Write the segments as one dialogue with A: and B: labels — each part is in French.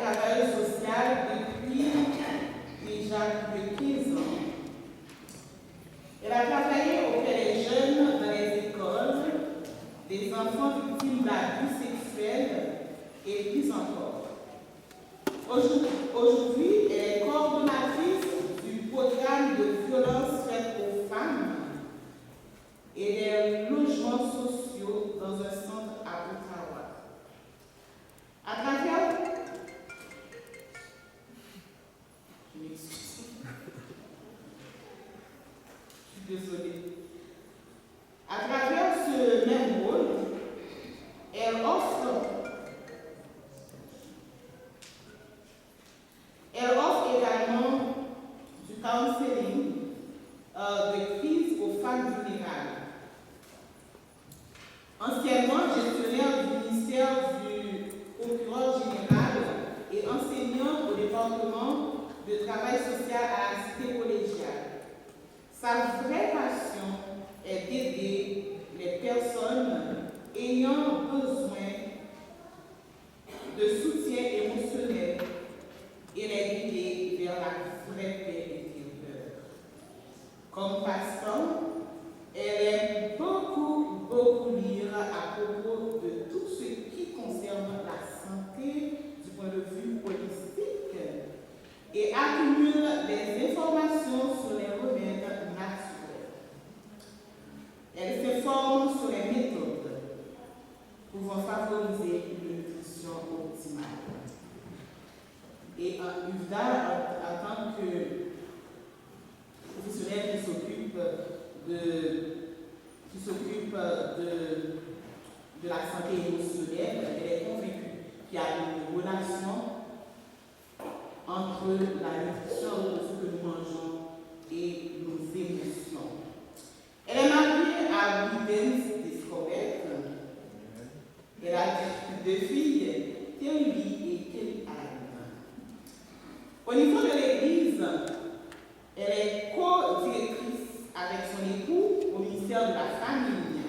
A: travailleuse sociale depuis déjà plus de 15 ans. Elle a travaillé auprès des jeunes dans les écoles, des enfants victimes d'abus sexuels et plus encore. Aujourd'hui, elle est coordonnatrice du programme de violence faite aux femmes et des logements sociaux dans un centre à Ottawa. À travers... Je m'excuse. Je suis désolée. À travers ce même rôle, elle offre également du counseling de crise aux femmes vulnérables. Anciennement gestionnaire du ministère du procureur général et enseignante au département de travail social à la cité collégiale. Sa vraie passion est d'aider les personnes ayant besoin de soutien émotionnel et les guider vers la vraie paix intérieure. Comme pasteur, elle aime beaucoup lire à propos de tout ce qui concerne la santé du point de vue holistique et accumule des informations sur les remèdes naturels. Elle s'informe sur les méthodes pouvant favoriser une nutrition optimale. Et UVDA, en tant que professionnel qui s'occupe de la santé émotionnelle, elle est convaincue qu'il y a une relation entre la nutrition, ce que nous mangeons et nos émotions. Elle est mariée à Widen's Discovery. Elle a deux filles, Terry et Kelly Anne. Au niveau de l'Église, elle est co-directrice avec son époux au ministère de la Famille.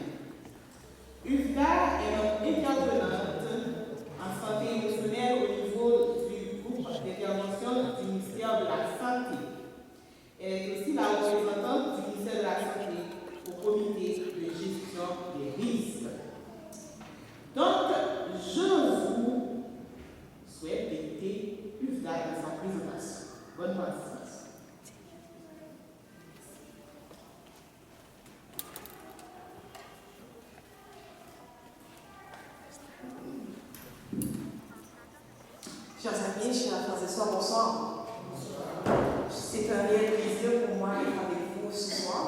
A: UVDA est notre intervenante en santé émotionnelle au niveau du groupe d'intervention du ministère de la Santé. Elle est aussi la représentante du ministère de la Santé au comité de gestion des risques. Donc, je vous souhaite d'écouter UVDA dans sa présentation. Bonne participation.
B: Chers amis, chers frères et sœurs, bonsoir. C'est un réel plaisir pour moi d'être avec vous ce soir.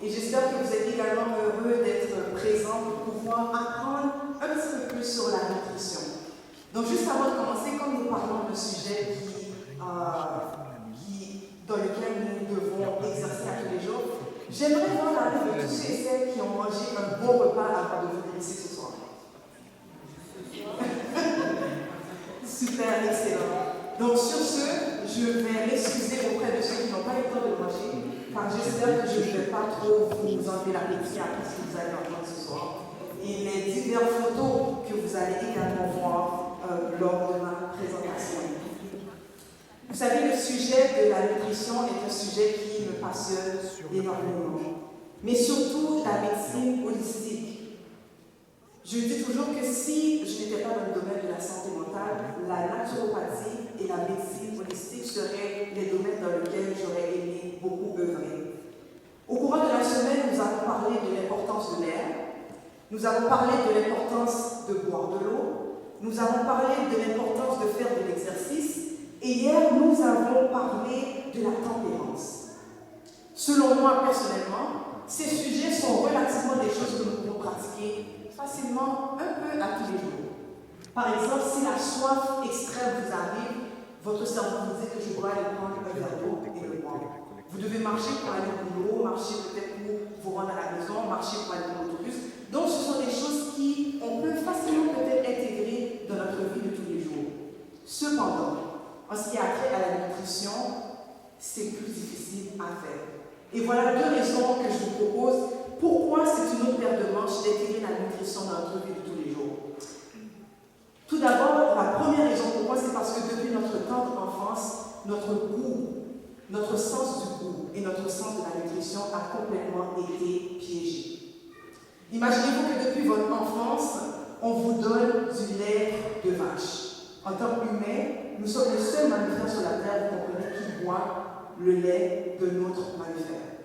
B: Et j'espère que vous êtes également heureux d'être présents pour pouvoir apprendre un petit peu plus sur la nutrition. Donc, juste avant de commencer, comme nous parlons d'un sujet dans lequel nous devons exercer à tous les jours, j'aimerais voir la main de tous ceux et celles qui ont mangé un bon repas avant de venir ici ce soir. Super, excellent. Donc sur ce, je vais m'excuser auprès de ceux qui n'ont pas eu le temps de manger, car j'espère que je ne vais pas trop vous enlever l'appétit après ce que vous allez entendre ce soir. Et les diverses photos que vous allez également voir lors de ma présentation. Vous savez, le sujet de la nutrition est un sujet qui me passionne énormément, mais surtout la médecine holistique. Je dis toujours que si je n'étais pas dans le domaine de la santé mentale, la naturopathie et la médecine holistique seraient les domaines dans lesquels j'aurais aimé beaucoup œuvrer. Au courant de la semaine, nous avons parlé de l'importance de l'air, nous avons parlé de l'importance de boire de l'eau, nous avons parlé de l'importance de faire de l'exercice, et hier, nous avons parlé de la tempérance. Selon moi, personnellement, ces sujets sont relativement des choses que nous pouvons pratiquer facilement un peu à tous les jours. Par exemple, si la soif extrême vous arrive, votre cerveau vous dit que je dois aller prendre un verre d'eau et le boire. Vous devez marcher pour aller au boulot, marcher peut-être pour vous rendre à la maison, marcher pour aller dans l'autobus. Donc ce sont des choses qu'on peut facilement peut-être intégrer dans notre vie de tous les jours. Cependant, en ce qui a trait à la nutrition, c'est plus difficile à faire. Et voilà deux raisons que je vous propose. Pourquoi c'est une autre paire de manches d'intégrer la nutrition dans notre vie de tous les jours? Tout d'abord, la première raison pourquoi, c'est parce que depuis notre tendre enfance, notre goût, notre sens du goût et notre sens de la nutrition a complètement été piégé. Imaginez-vous que depuis votre enfance, on vous donne du lait de vache. En tant qu'humain, nous sommes les seuls mammifères sur la Terre, vous comprenez, qui boivent le lait de notre mammifère.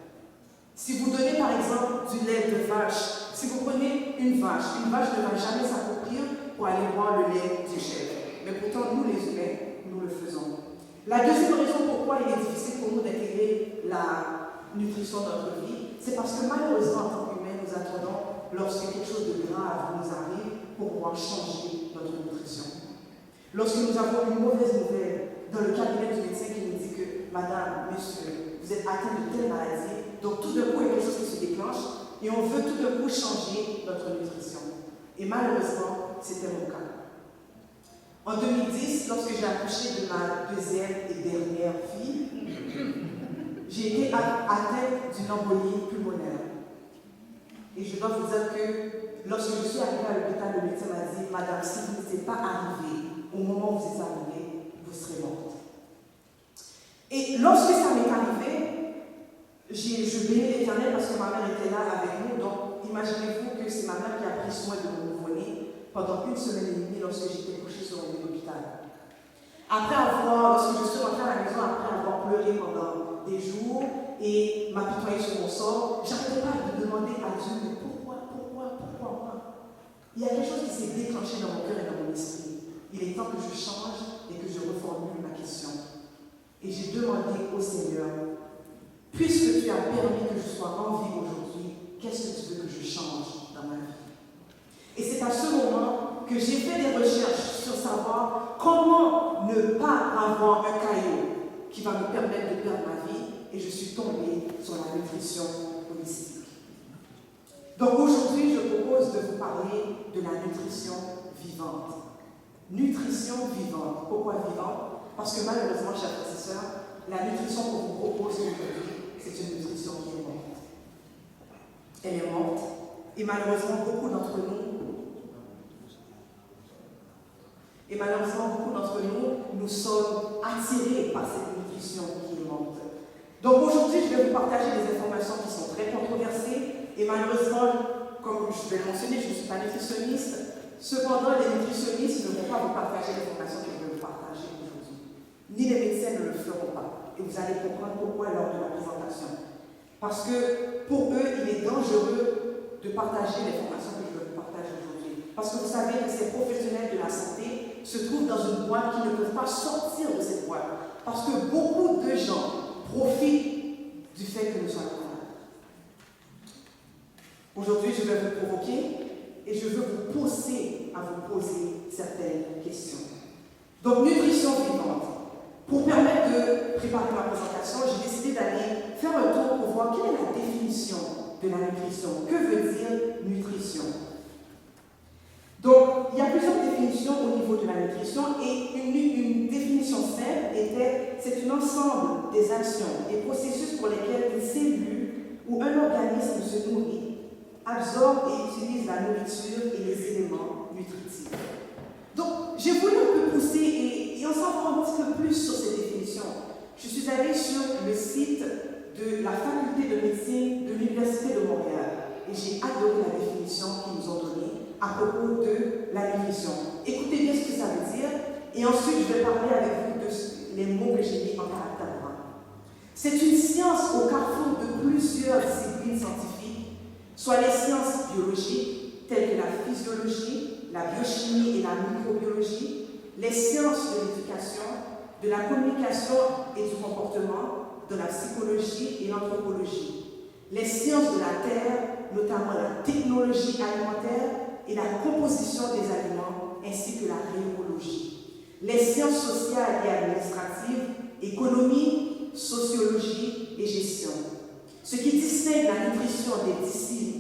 B: Si vous donnez par exemple du lait de vache, si vous prenez une vache ne va jamais s'accroupir pour aller boire le lait du chèvre. Mais pourtant, nous les humains, nous le faisons. La deuxième raison pourquoi il est difficile pour nous d'intégrer la nutrition dans notre vie, c'est parce que malheureusement, en tant qu'humains, nous attendons lorsque quelque chose de grave nous arrive pour pouvoir changer notre nutrition. Lorsque nous avons une mauvaise nouvelle dans le cabinet du médecin qui nous dit que Madame, Monsieur, vous êtes atteint de telle maladie, donc tout d'un coup, il y a quelque chose qui se déclenche et on veut tout d'un coup changer notre nutrition. Et malheureusement, c'était mon cas. En 2010, lorsque j'ai accouché de ma deuxième et dernière fille, j'ai été atteinte d'une embolie pulmonaire. Et je dois vous dire que lorsque je suis arrivée à l'hôpital, le médecin m'a dit « Madame, si vous n'étiez pas arrivée au moment où vous êtes arrivée, vous serez morte. » Et lorsque ça m'est arrivé, je bénis l'Éternel parce que ma mère était là avec nous. Donc, imaginez-vous que c'est ma mère qui a pris soin de mon nouveau-né pendant 1 semaine et demie lorsque j'étais couchée sur un lit d'hôpital. Lorsque je suis rentrée à la maison, après avoir pleuré pendant des jours et m'apitoyer sur mon sort, j'arrêtais pas de demander à Dieu, mais pourquoi moi? Il y a quelque chose qui s'est déclenché dans mon cœur et dans mon esprit. Il est temps que je change et que je reformule ma question. Et j'ai demandé au Seigneur, puisque tu as permis que je sois en vie aujourd'hui, qu'est-ce que tu veux que je change dans ma vie? Et c'est à ce moment que j'ai fait des recherches sur savoir comment ne pas avoir un caillot qui va me permettre de perdre ma vie, et je suis tombée sur la nutrition holistique. Donc aujourd'hui, je propose de vous parler de la nutrition vivante. Nutrition vivante. Pourquoi vivante? Parce que malheureusement, chers frères et sœurs, la nutrition qu'on vous propose aujourd'hui, c'est une nutrition qui est morte. Elle est morte, et malheureusement, beaucoup d'entre nous, nous sommes attirés par cette nutrition qui est morte. Donc aujourd'hui, je vais vous partager des informations qui sont très controversées, et malheureusement, comme je vais le mentionner, je ne suis pas nutritionniste. Cependant, les nutritionnistes ne vont pas vous partager les informations que je vais vous partager aujourd'hui. Ni les médecins ne le feront pas. Et vous allez comprendre pourquoi lors de la présentation. Parce que pour eux, il est dangereux de partager les informations que je vais vous partager aujourd'hui. Parce que vous savez que ces professionnels de la santé se trouvent dans une boîte qui ne peuvent pas sortir de cette boîte. Parce que beaucoup de gens profitent du fait que nous soyons malades. Aujourd'hui, je vais vous provoquer et je veux vous pousser à vous poser certaines questions. Donc, nutrition vivante. Pour permettre de préparer ma présentation, j'ai décidé d'aller faire un tour pour voir quelle est la définition de la nutrition. Que veut dire nutrition? Donc, il y a plusieurs définitions au niveau de la nutrition et une définition simple était c'est un ensemble des actions et processus pour lesquels une cellule ou un organisme se nourrit, absorbe et utilise la nourriture et les éléments nutritifs. Donc, j'ai voulu un peu pousser et en savoir un petit peu plus sur cette définition. Je suis allée sur le site de la faculté de médecine de l'Université de Montréal et j'ai adoré la définition qu'ils nous ont donnée à propos de la nutrition. Écoutez bien ce que ça veut dire et ensuite je vais parler avec vous de les mots que j'ai mis en caractère grand. C'est une science au carrefour de plusieurs disciplines scientifiques, soit les sciences biologiques telles que la physiologie, la biochimie et la microbiologie, les sciences de l'éducation, de la communication et du comportement, de la psychologie et l'anthropologie, les sciences de la terre, notamment la technologie alimentaire et la composition des aliments, ainsi que la rhéologie, les sciences sociales et administratives, économie, sociologie et gestion. Ce qui distingue la nutrition des disciplines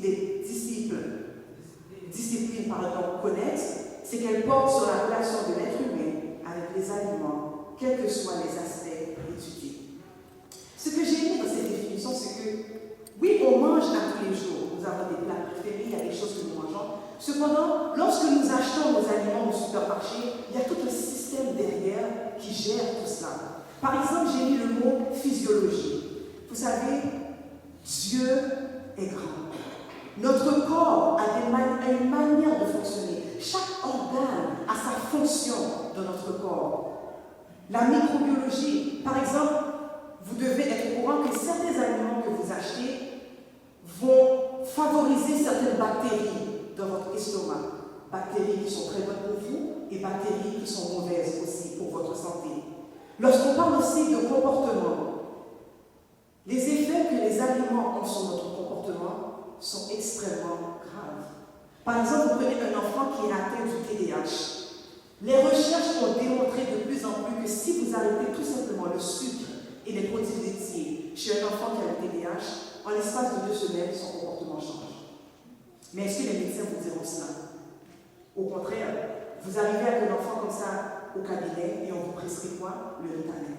B: connexes, c'est qu'elle porte sur la relation de l'être humain avec les aliments, quels que soient les aspects étudiés. Ce que j'ai aimé dans cette définition, c'est que, oui, on mange à tous les jours, nous avons des plats préférés, il y a des choses que nous mangeons. Cependant, lorsque nous achetons nos aliments au supermarché, il y a tout un système derrière qui gère Par exemple, j'ai mis le mot physiologie. Vous savez, Dieu est grand. Notre corps a une manière de fonctionner. Chaque organe a sa fonction dans notre corps. La microbiologie, par exemple, vous devez être au courant que certains aliments que vous achetez vont favoriser certaines bactéries dans votre estomac. Bactéries qui sont très bonnes pour vous et bactéries qui sont mauvaises aussi pour votre santé. Lorsqu'on parle aussi de comportement, les effets que les aliments ont sur notre comportement sont extrêmement graves. Par exemple, vous prenez un enfant qui est atteint du TDAH. Les recherches ont démontré de plus en plus que si vous arrêtez tout simplement le sucre et les produits laitiers chez un enfant qui a le TDAH, en l'espace de 2 semaines, son comportement change. Mais est-ce que les médecins vous diront cela? Au contraire, vous arrivez avec un enfant comme ça au cabinet et on vous prescrit quoi? Le Ritalin.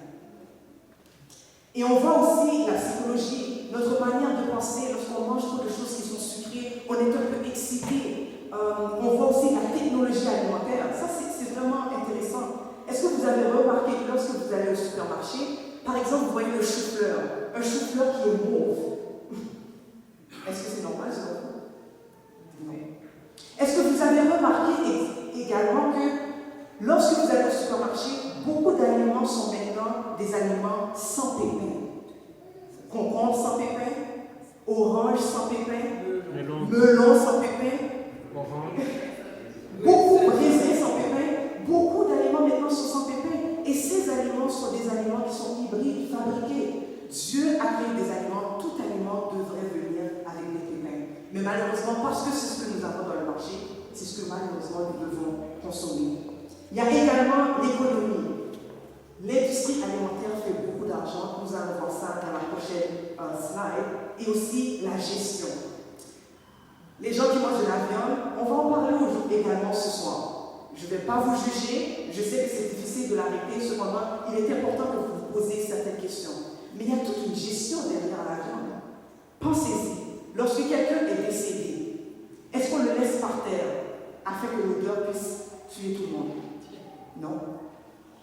B: Et on voit aussi la psychologie, notre manière de penser lorsqu'on mange trop de choses qui sont sucrées, on est un peu excité. On voit aussi la technologie alimentaire. Ça, c'est vraiment intéressant. Est-ce que vous avez remarqué que lorsque vous allez au supermarché, par exemple, vous voyez le chou-fleur, un chou-fleur qui est mauve. Est-ce que c'est normal, selon vous? Non. Est-ce que vous avez remarqué également que lorsque vous allez au supermarché, beaucoup d'aliments sont maintenant des aliments sans pépins? Concombre sans pépins, orange sans pépins, melon sans pépins, beaucoup de raisins sans pépins, beaucoup d'aliments maintenant sont sans pépins. Et ces aliments sont des aliments qui sont hybrides, fabriqués. Dieu a créé des aliments, tout aliment devrait venir avec des pépins. Mais malheureusement, parce que c'est ce que nous avons dans le marché, c'est ce que malheureusement nous devons consommer. Il y a également l'économie. L'industrie alimentaire fait beaucoup d'argent, nous allons voir ça dans la prochaine slide, et aussi la gestion. Les gens qui mangent de la viande, on va en parler aujourd'hui également ce soir. Je ne vais pas vous juger, je sais que c'est difficile de l'arrêter, cependant, il est important que vous vous posiez certaines questions. Mais il y a toute une gestion derrière la viande. Pensez-y, lorsque quelqu'un est décédé, est-ce qu'on le laisse par terre afin que l'odeur puisse tuer tout le monde? Non.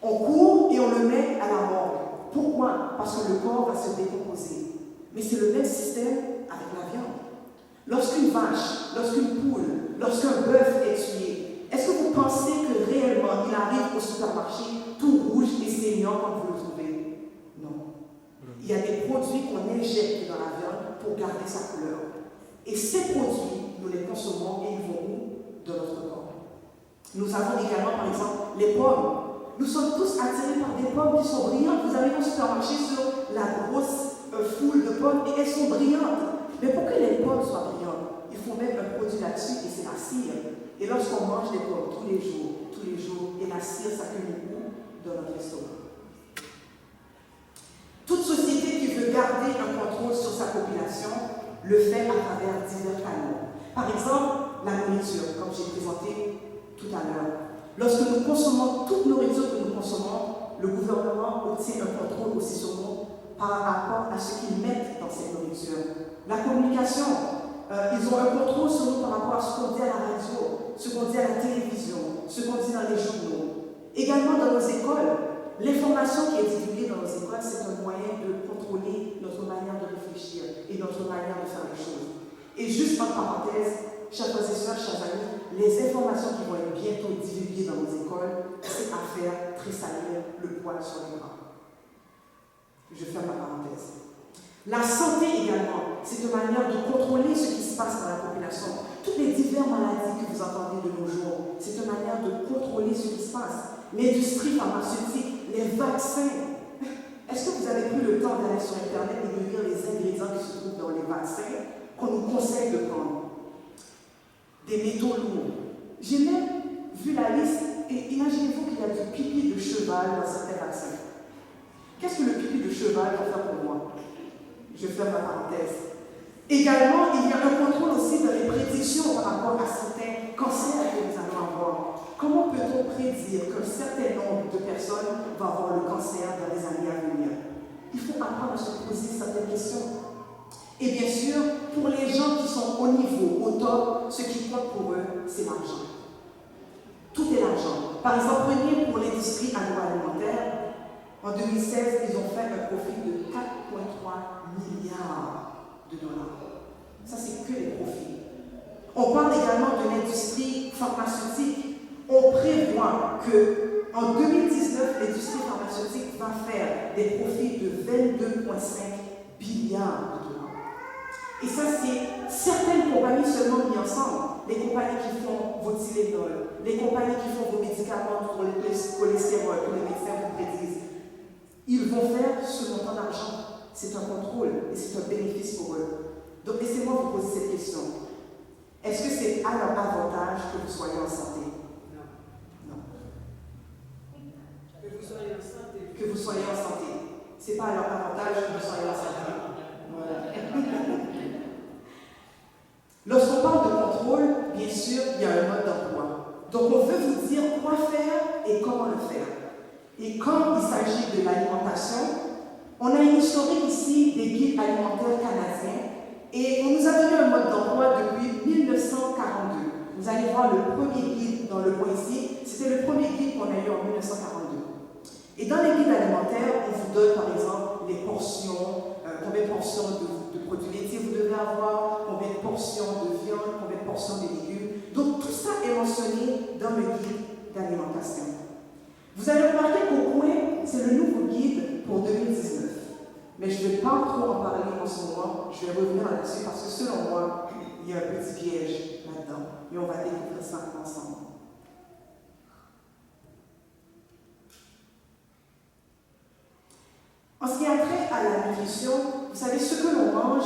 B: On court et on le met à la mort. Pourquoi? Parce que le corps va se décomposer. Mais c'est le même système avec la viande. Lorsqu'une vache, lorsqu'une poule, lorsqu'un bœuf est tué, est-ce que vous pensez que réellement il arrive au supermarché tout rouge et saignant comme vous le trouvez? Non. Il y a des produits qu'on injecte dans la viande pour garder sa couleur. Et ces produits, nous les consommons et ils vont où? Dans notre corps. Nous avons également, par exemple, les pommes. Nous sommes tous attirés par des pommes qui sont brillantes. Vous arrivez au supermarché sur la grosse foule de pommes et elles sont brillantes. Mais pour que les pommes soient brillantes, il faut mettre un produit là-dessus et c'est la cire. Et lorsqu'on mange des pommes tous les jours, et la cire s'accumule dans notre estomac. Toute société qui veut garder un contrôle sur sa population le fait à travers divers canaux. Par exemple, la nourriture, comme j'ai présenté tout à l'heure. Lorsque nous consommons toute nourriture que nous consommons, le gouvernement obtient un contrôle aussi sur nous par rapport à ce qu'ils mettent dans cette nourriture. La communication, ils ont un contrôle sur nous par rapport à ce qu'on dit à la radio, ce qu'on dit à la télévision, ce qu'on dit dans les journaux. Également dans nos écoles, l'information qui est divulguée dans nos écoles, c'est un moyen de contrôler notre manière de réfléchir et notre manière de faire les choses. Et juste en parenthèse, chers frères et sœurs, chers amis, les informations qui vont être bientôt divulguées dans nos écoles, c'est à faire tressaillir le poil sur les bras. Je ferme la parenthèse. La santé également, c'est une manière de contrôler ce qui se passe dans la population. Toutes les diverses maladies que vous entendez de nos jours, c'est une manière de contrôler ce qui se passe. L'industrie pharmaceutique, les vaccins. Est-ce que vous avez pris le temps d'aller sur Internet et de lire les ingrédients qui se trouvent dans les vaccins qu'on nous conseille de prendre? Des métaux lourds. J'ai même vu la liste et imaginez-vous qu'il y a du pipi de cheval dans certains vaccins. Qu'est-ce que le pipi de cheval va faire pour moi? Je ferme la parenthèse. Également, il y a un contrôle aussi dans les prédictions par rapport à certains cancers que nous allons avoir. Comment peut-on prédire qu'un certain nombre de personnes vont avoir le cancer dans les années à venir? Il faut apprendre à se poser certaines questions. Et bien sûr, pour les gens qui sont au niveau, au top, ce qui compte pour eux, c'est l'argent. Tout est l'argent. Par exemple, prenez pour l'industrie agroalimentaire, en 2016, milliards de dollars. Ça, c'est que les profits. On parle également de l'industrie pharmaceutique. On prévoit qu'en 2019, l'industrie pharmaceutique va faire des profits de 22,5 milliards de dollars. Et ça, c'est certaines compagnies seulement mises ensemble. Les compagnies qui font vos Tylenol, les compagnies qui font vos médicaments pour le cholestérol, que les médecins vous prédisent. Ils vont faire ce montant d'argent. C'est un contrôle et c'est un bénéfice pour eux. Donc, laissez-moi vous poser cette question. Est-ce que c'est à leur avantage que vous soyez en santé? Non.
C: Que vous soyez en santé.
B: Que vous soyez en santé. Ce n'est pas à leur avantage que vous soyez en santé. Voilà. Lorsqu'on parle de contrôle, bien sûr, il y a un mode d'emploi. Donc, on veut vous dire quoi faire et comment le faire. Et quand il s'agit de l'alimentation, on a une historique ici des guides alimentaires canadiens et on nous a donné un mode d'emploi depuis 1942. Vous allez voir le premier guide dans le coin ici, c'était le premier guide qu'on a eu en 1942. Et dans les guides alimentaires, on vous donne par exemple les portions, combien de portions de produits laitiers vous devez avoir, combien de portions de viande, combien de portions de légumes. Donc tout ça est mentionné dans le guide d'alimentation. Vous allez remarquer qu'au coin, c'est le nouveau guide pour 2019. Mais je ne vais pas trop en parler en ce moment, je vais revenir là-dessus parce que selon moi, il y a un petit piège là-dedans. Et on va découvrir ça ensemble. En ce qui a trait à la nutrition, vous savez, ce que l'on mange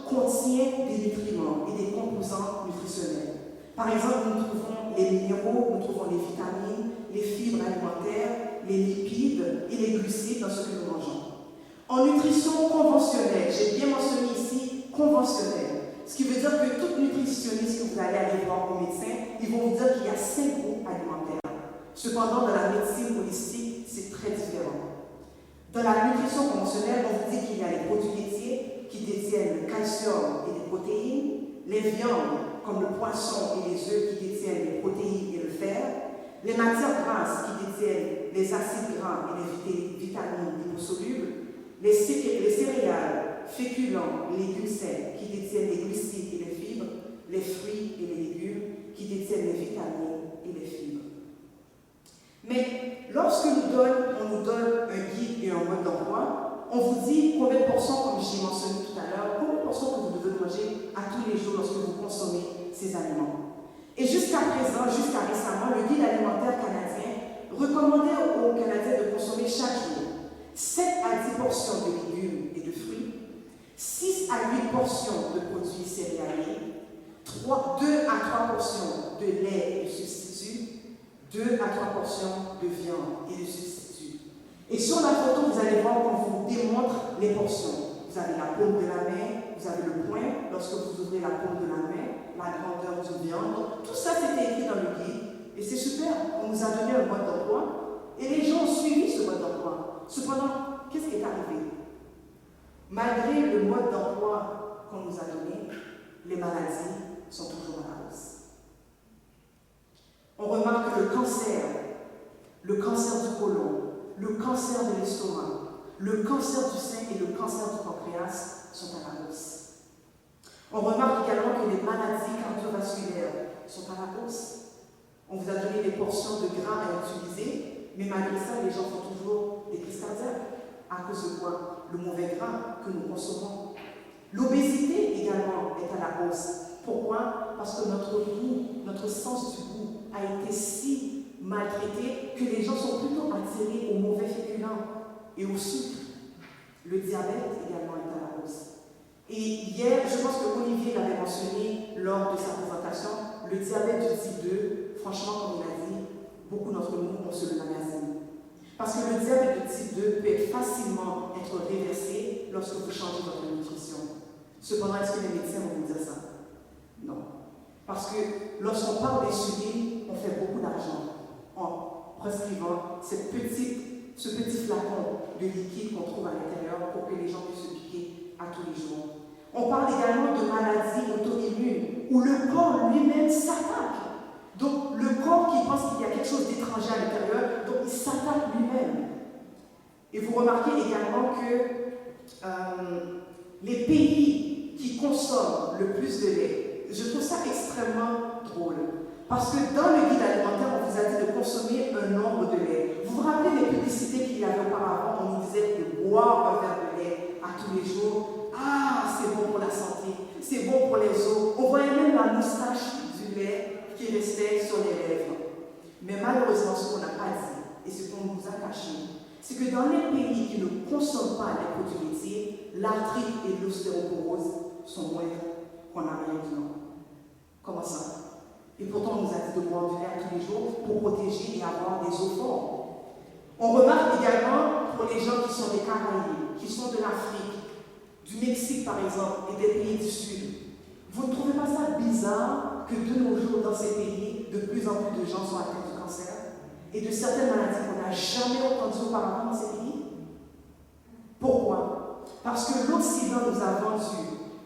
B: contient des nutriments et des composants nutritionnels. Par exemple, nous trouvons les minéraux, nous trouvons les vitamines, les fibres alimentaires, les lipides et les glucides dans ce que nous mangeons. En nutrition conventionnelle, j'ai bien mentionné ici conventionnelle, ce qui veut dire que tout nutritionniste que vous allez aller voir au médecin, ils vont vous dire qu'il y a 5 groupes alimentaires. Cependant, dans la médecine holistique, c'est très différent. Dans la nutrition conventionnelle, on vous dit qu'il y a les produits laitiers qui détiennent le calcium et les protéines, les viandes comme le poisson et les œufs qui détiennent les protéines et le fer, les matières grasses qui détiennent les acides gras et les vitamines liposolubles, les céréales, féculents, légumes secs qui détiennent les glucides et les fibres, les fruits et les légumes qui détiennent les vitamines et les fibres. Mais lorsque on nous donne un guide et un mode d'emploi, on vous dit combien de portions, comme j'ai mentionné tout à l'heure, combien de portions que vous devez manger à tous les jours lorsque vous consommez ces aliments. Et jusqu'à présent, jusqu'à récemment, le guide alimentaire canadien recommandait aux Canadiens de consommer chaque jour 7 à 10 portions de légumes et de fruits, 6 à 8 portions de produits céréaliers, 2 à 3 portions de lait et de substituts, 2 à 3 portions de viande et de substituts. Et sur la photo, vous allez voir qu'on vous démontre les portions. Vous avez la paume de la main, vous avez le poing, lorsque vous ouvrez la paume de la main, la grandeur d'une viande. Tout ça, c'était écrit dans le guide. Et c'est super, on nous a donné un mode d'emploi. Et les gens ont suivi ce mode d'emploi. Cependant, qu'est-ce qui est arrivé? Malgré le mode d'emploi qu'on nous a donné, les maladies sont toujours à la hausse. On remarque que le cancer du côlon, le cancer de l'estomac, le cancer du sein et le cancer du pancréas sont à la hausse. On remarque également que les maladies cardiovasculaires sont à la hausse. On vous a donné des portions de gras à utiliser, mais malgré ça, les gens font toujours des crises cardiaques. À cause de quoi? Le mauvais gras que nous consommons. L'obésité également est à la hausse. Pourquoi? Parce que notre goût, notre sens du goût a été si maltraité que les gens sont plutôt attirés aux mauvais féculents et au sucre. Le diabète également est à la hausse. Et hier, je pense que Olivier l'avait mentionné lors de sa présentation, le diabète du type 2, franchement, comme il a dit, beaucoup d'entre nous, on se le magasine. Parce que le diabète de type 2 peut facilement être réversé lorsque vous changez votre nutrition. Cependant, est-ce que les médecins vont vous dire ça? Non. Parce que lorsqu'on parle d'insuline, on fait beaucoup d'argent en prescrivant ce petit flacon de liquide qu'on trouve à l'intérieur pour que les gens puissent se piquer à tous les jours. On parle également de maladies auto-immunes où le corps lui-même s'attaque. Donc, le corps qui pense qu'il y a quelque chose d'étranger à l'intérieur, donc il s'attaque lui-même. Et vous remarquez également que les pays qui consomment le plus de lait, je trouve ça extrêmement drôle. Parce que dans le guide alimentaire, on vous a dit de consommer un nombre de lait. Vous vous rappelez les publicités qu'il y avait auparavant, on nous disait de boire un verre de lait à tous les jours. Ah, c'est bon pour la santé, c'est bon pour les os. On voyait même la moustache du lait qui restait sur les lèvres. Mais malheureusement, ce qu'on n'a pas dit et ce qu'on nous a caché, c'est que dans les pays qui ne consomment pas les produits laitiers, l'arthrite et l'ostéoporose sont moindres qu'on n'a rien dit non. Comment ça? Et pourtant, on nous a dit de boire du lait tous les jours pour protéger et avoir des os forts. On remarque également pour les gens qui sont des Caraïbes, qui sont de l'Afrique, du Mexique par exemple, et des pays du Sud. Vous ne trouvez pas ça bizarre que de nos jours, dans ces pays, de plus en plus de gens sont atteints du cancer et de certaines maladies qu'on n'a jamais entendues auparavant dans ces pays? Pourquoi? Parce que l'Occident nous a vendu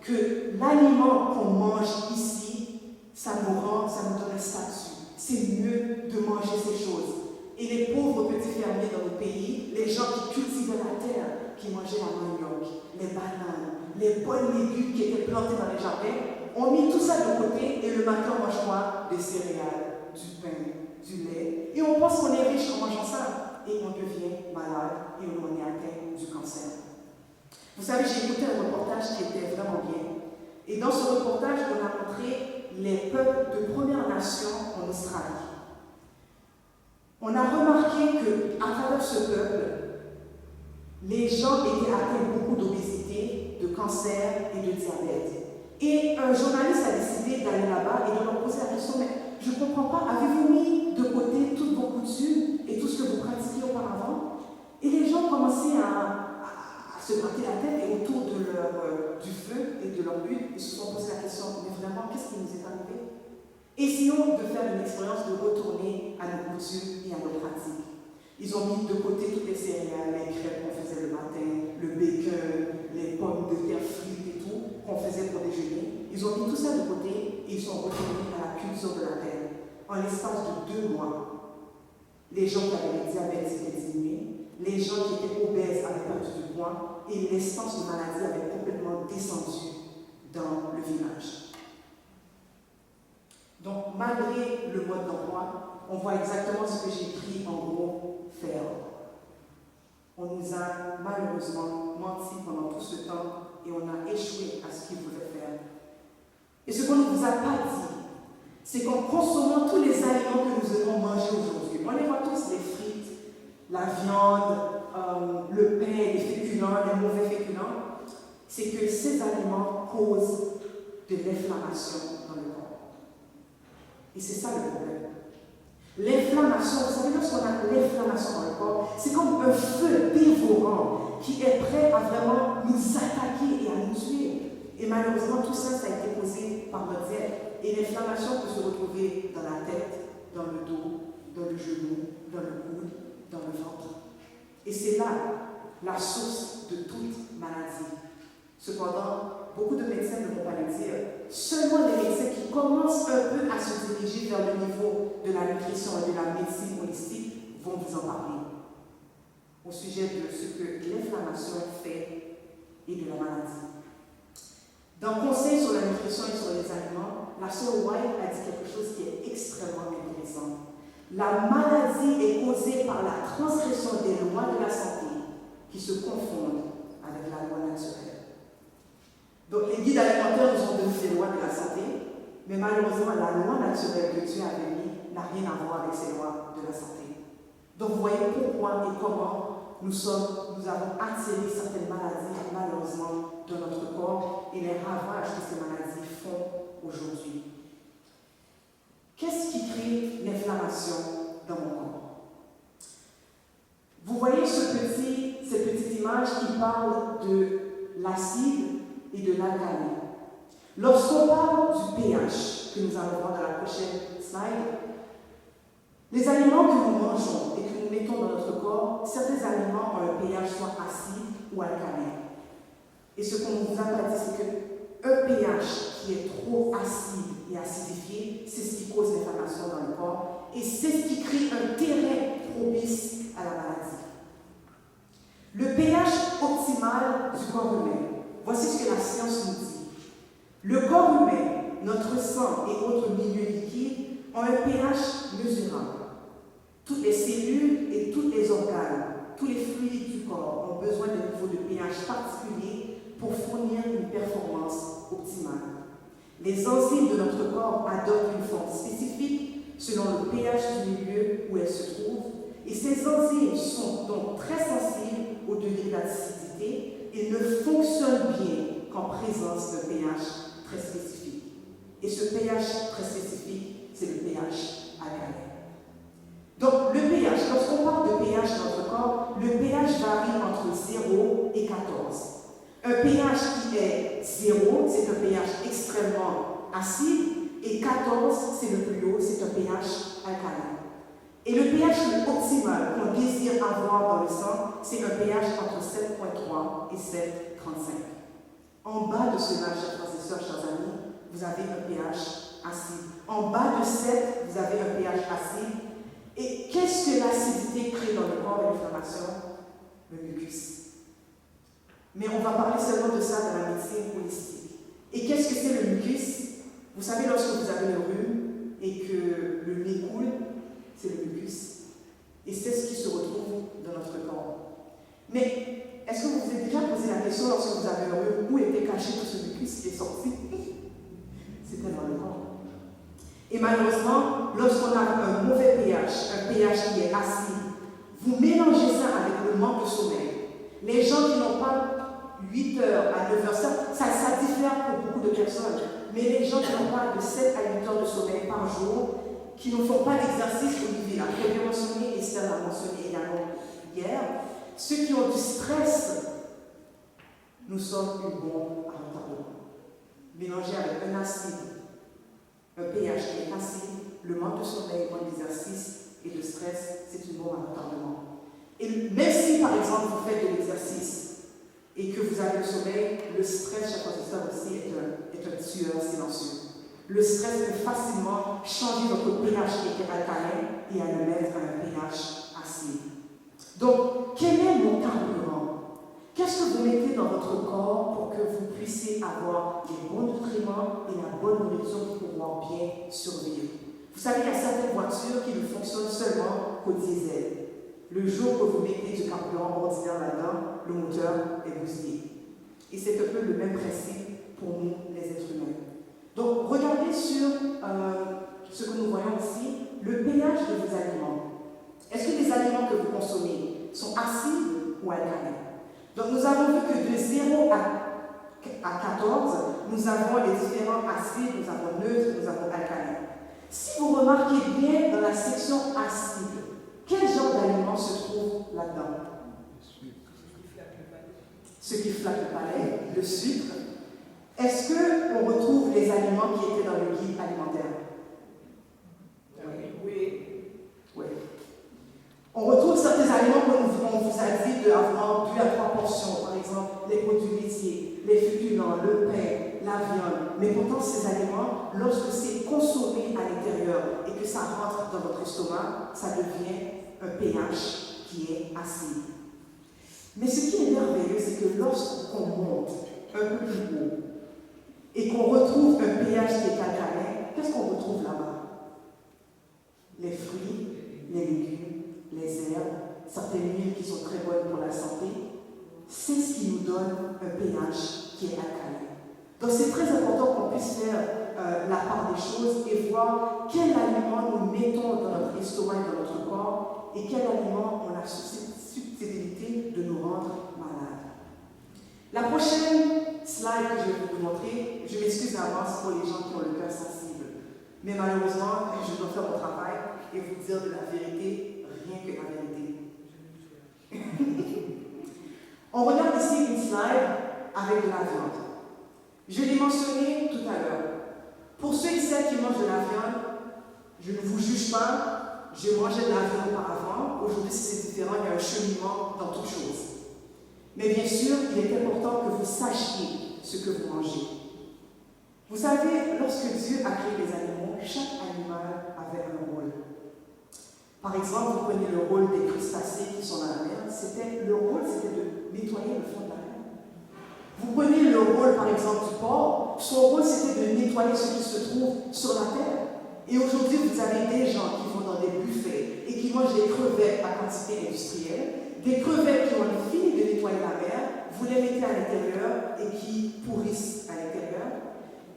B: que l'aliment qu'on mange ici, ça nous donne un statut. C'est mieux de manger ces choses. Et les pauvres petits fermiers dans nos pays, les gens qui cultivaient la terre, qui mangeaient la manioc, les bananes, les bonnes légumes qui étaient plantés dans les jardins, ont mis tout ça de côté et le matin on mange quoi? Des céréales, du pain, du lait. Et on pense qu'on est riche en mangeant ça. Et on devient malade et on est atteint du cancer. Vous savez, j'ai écouté un reportage qui était vraiment bien. Et dans ce reportage, on a montré les peuples de Première Nation en Australie. On a remarqué qu'à travers ce peuple, les gens étaient atteints beaucoup d'obésité, de cancer et de diabète. Et un journaliste a décidé d'aller là-bas et de leur poser la question, mais je ne comprends pas, avez-vous mis de côté toutes vos coutumes et tout ce que vous pratiquiez auparavant? Et les gens commençaient à se gratter la tête et autour de du feu et de leur but, ils se sont posé la question, mais vraiment, qu'est-ce qui nous est arrivé? Essayons de faire une expérience de retourner à nos coutumes et à nos pratiques. Ils ont mis de côté toutes les céréales, les crêpes qu'on faisait le matin, le bacon, les pommes de terre frites et tout qu'on faisait pour déjeuner. Ils ont mis tout ça de côté et ils sont retournés à la culture de la terre. En l'espace de 2 mois, les gens qui avaient le diabète s'étaient diminués, les gens qui étaient obèses avaient perdu du poids et l'espérance de maladie avait complètement descendu dans le village. Donc, malgré le mode d'emploi, on voit exactement ce que j'ai pris en gros faire. On nous a malheureusement menti pendant tout ce temps et on a échoué à ce qu'il voulait faire. Et ce qu'on ne vous a pas dit, c'est qu'en consommant tous les aliments que nous allons manger aujourd'hui, on les voit tous, les frites, la viande, le pain, les féculents, les mauvais féculents, c'est que ces aliments causent de l'inflammation dans le corps. Et c'est ça le problème. L'inflammation, vous savez, lorsqu'on a l'inflammation dans le corps, c'est comme un feu dévorant qui est prêt à vraiment nous attaquer et à nous tuer. Et malheureusement, tout ça, ça a été causé par notre diète. Et l'inflammation peut se retrouver dans la tête, dans le dos, dans le genou, dans le coude, dans le ventre. Et c'est là la source de toute maladie. Cependant, beaucoup de médecins ne vont pas le dire. Seulement les médecins qui commencent un peu à se diriger vers le niveau de la nutrition et de la médecine holistique vont vous en parler au sujet de ce que l'inflammation fait et de la maladie. Dans Conseil sur la nutrition et sur les aliments, la sœur White a dit quelque chose qui est extrêmement intéressant. La maladie est causée par la transgression des lois de la santé qui se confondent avec la loi naturelle. Donc les guides alimentaires nous ont donné des lois de la santé, mais malheureusement la loi naturelle que Dieu avait mise n'a rien à voir avec ces lois de la santé. Donc vous voyez pourquoi et comment nous avons attiré certaines maladies malheureusement dans notre corps et les ravages que ces maladies font aujourd'hui. Qu'est-ce qui crée l'inflammation dans mon corps? Vous voyez cette petite image qui parle de l'acide et de l'alcaline. Lorsqu'on parle du pH, que nous allons voir dans la prochaine slide, les aliments que nous mangeons et que nous mettons dans notre corps, certains aliments ont un pH soit acide ou alcalin. Et ce qu'on ne vous a pas dit, c'est qu'un pH qui est trop acide et acidifié, c'est ce qui cause l'inflammation dans le corps et c'est ce qui crée un terrain propice à la maladie. Le pH optimal du corps humain voici ce que la science nous dit. Le corps humain, notre sang et autres milieux liquides ont un pH mesurable. Toutes les cellules et tous les organes, tous les fluides du corps ont besoin d'un niveau de pH particulier pour fournir une performance optimale. Les enzymes de notre corps adoptent une forme spécifique selon le pH du milieu où elles se trouvent, et ces enzymes sont donc très sensibles au degré d'acidité et ne fonctionnent bien qu'en présence d'un pH très spécifique. Et ce pH très spécifique, c'est le pH alcalin. Donc le pH, lorsqu'on parle de pH dans notre corps, le pH varie entre 0 et 14. Un pH qui est 0, c'est un pH extrêmement acide, et 14, c'est le plus haut, c'est un pH alcalin. Et le pH optimal qu'on désire avoir dans le sang, c'est un pH entre 7,3 et 7,35. En bas de cela, chers frères et sœurs, chers amis, vous avez un pH acide. En bas de 7, vous avez un pH acide. Et qu'est-ce que l'acidité crée dans le corps et l'inflammation? Le mucus. Mais on va parler seulement de ça dans la médecine holistique. Et qu'est-ce que c'est le mucus? Vous savez, lorsque vous avez le rhume et que le nez coule, c'est le mucus. Et c'est ce qui se retrouve dans notre corps. Mais est-ce que vous vous êtes déjà posé la question lorsque vous avez le rhume, où était caché tout ce mucus qui est sorti? C'était dans le corps. Et malheureusement, lorsqu'on a un mauvais pH, un pH qui est acide, vous mélangez ça avec le manque de sommeil. Les gens qui n'ont pas 8 heures à 9 heures, ça diffère pour beaucoup de personnes, mais les gens qui n'ont pas de 7 à 8 heures de sommeil par jour, qui ne font pas d'exercice, Olivier l'a très bien mentionné, Esther l'a mentionné également hier, ceux qui ont du stress, nous sommes une bombe à retardement. Mélangé avec un acide, un pH qui est acide, le manque de sommeil, manque d'exercice et de stress, c'est une bombe à retardement. Et même si, par exemple, vous faites de l'exercice et que vous avez le sommeil, le stress, chaque fois aussi, est un tueur silencieux. Le stress peut facilement changer votre pH qui était alcalin et à le mettre à un pH acide. Donc, quel est mon carburant? Qu'est-ce que vous mettez dans votre corps pour que vous puissiez avoir les bons nutriments et la bonne nourriture pour pouvoir bien survivre? Vous savez, il y a certaines voitures qui ne fonctionnent seulement qu'au diesel. Le jour que vous mettez du carburant ordinaire là-dedans, le moteur est bousillé. Et c'est un peu le même principe pour nous, les êtres humains. Donc, regardez sur ce que nous voyons ici, le pH de vos aliments. Est-ce que les aliments que vous consommez sont acides ou alcalins? Donc, nous avons vu que de 0 à 14, nous avons les différents acides, nous avons neutres, nous avons alcalins. Si vous remarquez bien dans la section acide, quel genre d'aliment se trouve là-dedans? Ce qui flatte le palais, le sucre. Est-ce qu'on retrouve les aliments qui étaient dans le guide alimentaire? Oui. On retrouve certains aliments qu'on vous a dit d'avoir 2 à 3 portions, par exemple les produits laitiers, les féculents, le pain, la viande. Mais pourtant, ces aliments, lorsque c'est consommé à l'intérieur et que ça rentre dans votre estomac, ça devient un pH qui est acide. Mais ce qui est merveilleux, c'est que lorsqu'on monte un peu plus haut et qu'on retrouve un pH qui est alcalin, qu'est-ce qu'on retrouve là-bas? Les fruits, les légumes, les herbes, certaines huiles qui sont très bonnes pour la santé. C'est ce qui nous donne un pH qui est alcalin. Donc c'est très important qu'on puisse faire la part des choses et voir quel aliment nous mettons dans notre estomac et dans notre corps et quel aliment ont la susceptibilité de nous rendre malades. La prochaine slide que je vais vous montrer, je m'excuse d'avance pour les gens qui ont le cœur sensible, mais malheureusement, je dois faire mon travail et vous dire de la vérité, rien que la vérité. On regarde ici une slide avec de la viande. Je l'ai mentionné tout à l'heure. Pour ceux et celles qui mangent de la viande, je ne vous juge pas, je mangeais de la viande auparavant. Aujourd'hui, si c'est différent, il y a un cheminement dans toute chose. Mais bien sûr, il est important que vous sachiez ce que vous mangez. Vous savez, lorsque Dieu a créé les animaux, chaque animal avait un rôle. Par exemple, vous prenez le rôle des crustacés qui sont dans la mer, le rôle c'était de nettoyer le fond de la mer. Vous prenez le le rôle, par exemple, du porc. Son rôle, c'était de nettoyer ce qui se trouve sur la terre. Et aujourd'hui, vous avez des gens qui vont dans des buffets et qui mangent des crevettes à quantité industrielle, des crevettes qui ont fini de nettoyer la mer, vous les mettez à l'intérieur et qui pourrissent à l'intérieur.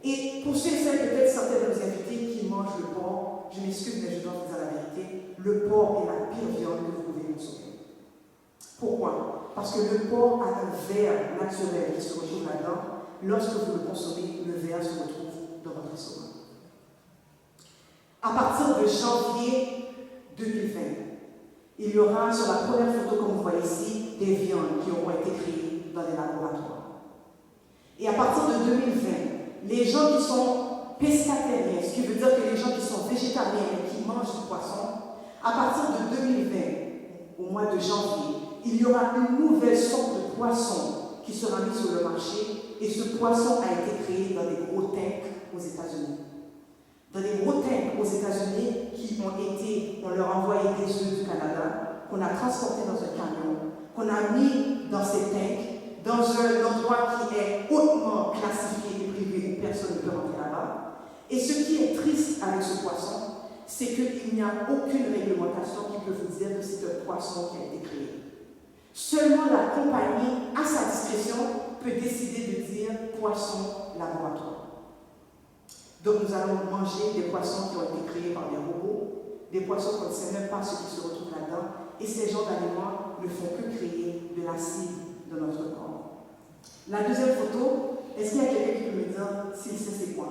B: Et pour ceux et celles, peut-être certains de nos invités qui mangent le porc, je m'excuse, mais je dois vous dire la vérité, le porc est la pire viande que vous pouvez consommer. Pourquoi? Parce que le porc a un verre naturel qui se retrouve là-dedans. Lorsque vous le consommez, le verre se retrouve dans votre estomac. À partir de janvier 2020, il y aura sur la première photo, comme vous voyez ici, des viandes qui auront été créées dans des laboratoires. Et à partir de 2020, les gens qui sont pescatariens, ce qui veut dire que les gens qui sont végétariens et qui mangent du poisson, à partir de 2020, au mois de janvier, il y aura une nouvelle sorte de poisson qui sera mis sur le marché, et ce poisson a été créé dans des gros tanks aux États-Unis. Dans des gros tanks aux États-Unis on leur a envoyé des œufs du Canada, qu'on a transportés dans un camion, qu'on a mis dans ces tanks, dans un endroit qui est hautement classifié et privé où personne ne peut rentrer là-bas. Et ce qui est triste avec ce poisson, c'est qu'il n'y a aucune réglementation qui peut vous dire que c'est un poisson qui a été créé. Seulement la compagnie, à sa discrétion, peut décider de dire poisson laboratoire. Donc nous allons manger des poissons qui ont été créés par des robots, des poissons qu'on ne sait même pas ce qui se retrouve là-dedans, et ces genres d'aliments ne font que créer de l'acide dans notre corps. La deuxième photo, est-ce qu'il y a quelqu'un qui peut me dire s'il sait c'est quoi?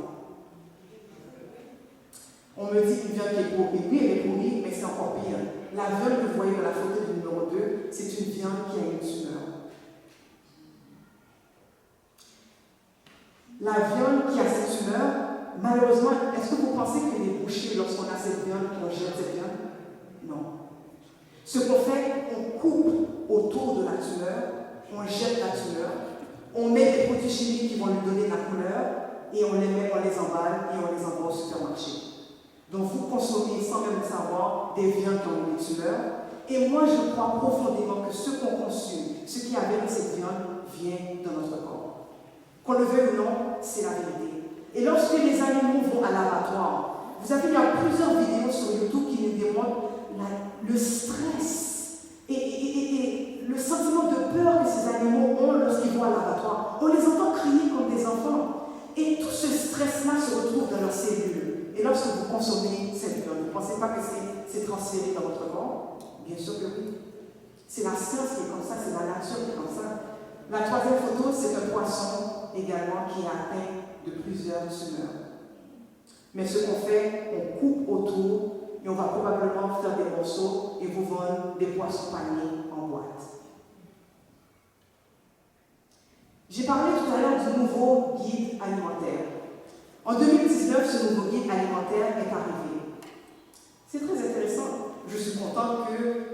B: On me dit qu'une viande qui est pourrie. Oui, elle est pourrie, mais c'est encore pire. La viande que vous voyez dans la photo du numéro 2, c'est une viande qui a une tumeur. La viande qui a cette tumeur, malheureusement, est-ce que vous pensez que les bouchers, lorsqu'on a cette viande, qu'on jette cette viande? Non. Ce qu'on fait, on coupe autour de la tumeur, on jette la tumeur, on met des produits chimiques qui vont lui donner la couleur, et on les met, on les emballe et on les envoie au supermarché. Donc vous consommez sans même le savoir des viandes qui ont des tumeurs. Et moi, je crois profondément que ce qu'on consomme, ce qui avait dans cette viande, vient dans notre corps. Qu'on le veuille ou non, c'est la vérité. Et lorsque les animaux vont à l'abattoir, vous avez, il y a plusieurs vidéos sur YouTube qui nous démontrent le stress et le sentiment de peur que ces animaux ont lorsqu'ils vont à l'abattoir. On les entend crier comme des enfants. Et tout ce stress-là se retrouve dans leurs cellules. Et lorsque vous consommez cette viande, vous ne pensez pas que c'est transféré dans votre corps? Bien sûr que oui. C'est la science qui est comme ça, c'est la nature qui est comme ça. La troisième photo, c'est un poisson également qui est atteint de plusieurs tumeurs. Mais ce qu'on fait, on coupe autour et on va probablement faire des morceaux et vous vendre des poissons panés en boîte. J'ai parlé tout à l'heure du nouveau guide alimentaire. En 2019, ce nouveau guide alimentaire est arrivé. C'est très intéressant. Je suis contente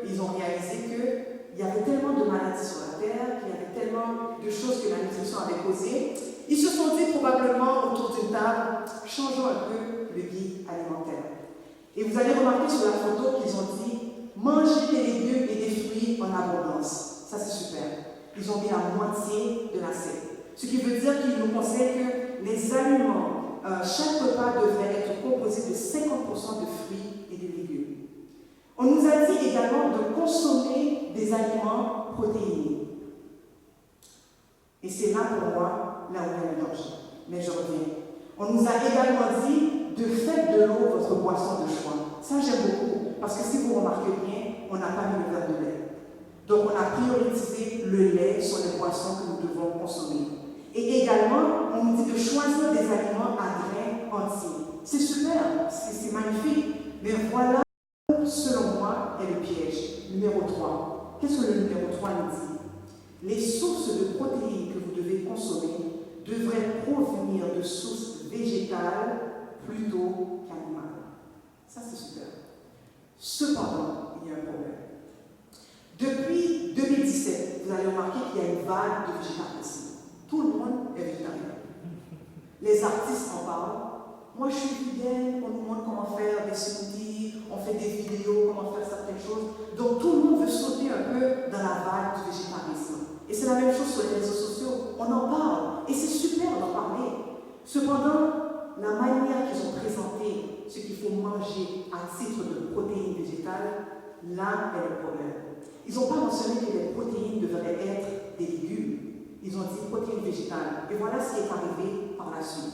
B: qu'ils ont réalisé qu'il y avait tellement de maladies sur la Terre, qu'il y avait tellement de choses que la nutrition avait causées. Ils se sont dit probablement autour d'une table, changeons un peu le guide alimentaire. Et vous allez remarquer sur la photo qu'ils ont dit, mangez des légumes et des fruits en abondance. Ça, c'est super. Ils ont mis la moitié de l'assiette. Ce qui veut dire qu'ils nous conseillent que les aliments, chaque repas devrait être composé de 50% de fruits et de légumes. On nous a dit également de consommer des aliments protéinés. Et c'est là pour moi, là où il y a le danger. Mais je reviens. On nous a également dit de faire de l'eau votre boisson de choix. Ça, j'aime beaucoup. Parce que si vous remarquez bien, on n'a pas mis le verre de lait. Donc, on a priorisé le lait sur les boissons que nous devons consommer. Et également, on nous dit de choisir des aliments à grains entiers. C'est super, c'est magnifique. Mais voilà, selon moi, est le piège. Numéro 3. Qu'est-ce que le numéro 3 nous dit? Les sources de protéines que vous devez consommer devraient provenir de sources végétales plutôt qu'animales. Ça, c'est super. Cependant, il y a un problème. Depuis 2017, vous allez remarquer qu'il y a une vague de végétarisme. Tout le monde est végétarien. Les artistes en parlent. Moi, je suis vegan, on nous montre comment faire des smoothies, on fait des vidéos, comment faire certaines choses. Donc, tout le monde veut sauter un peu dans la vague du végétarisme. Et c'est la même chose sur les réseaux sociaux. On en parle. Et c'est on en parlait. Cependant, la manière qu'ils ont présenté ce qu'il faut manger à titre de protéines végétales, là est le problème. Ils n'ont pas mentionné que les protéines devraient être des légumes. Ils ont dit protéines végétales. Et voilà ce qui est arrivé par la suite.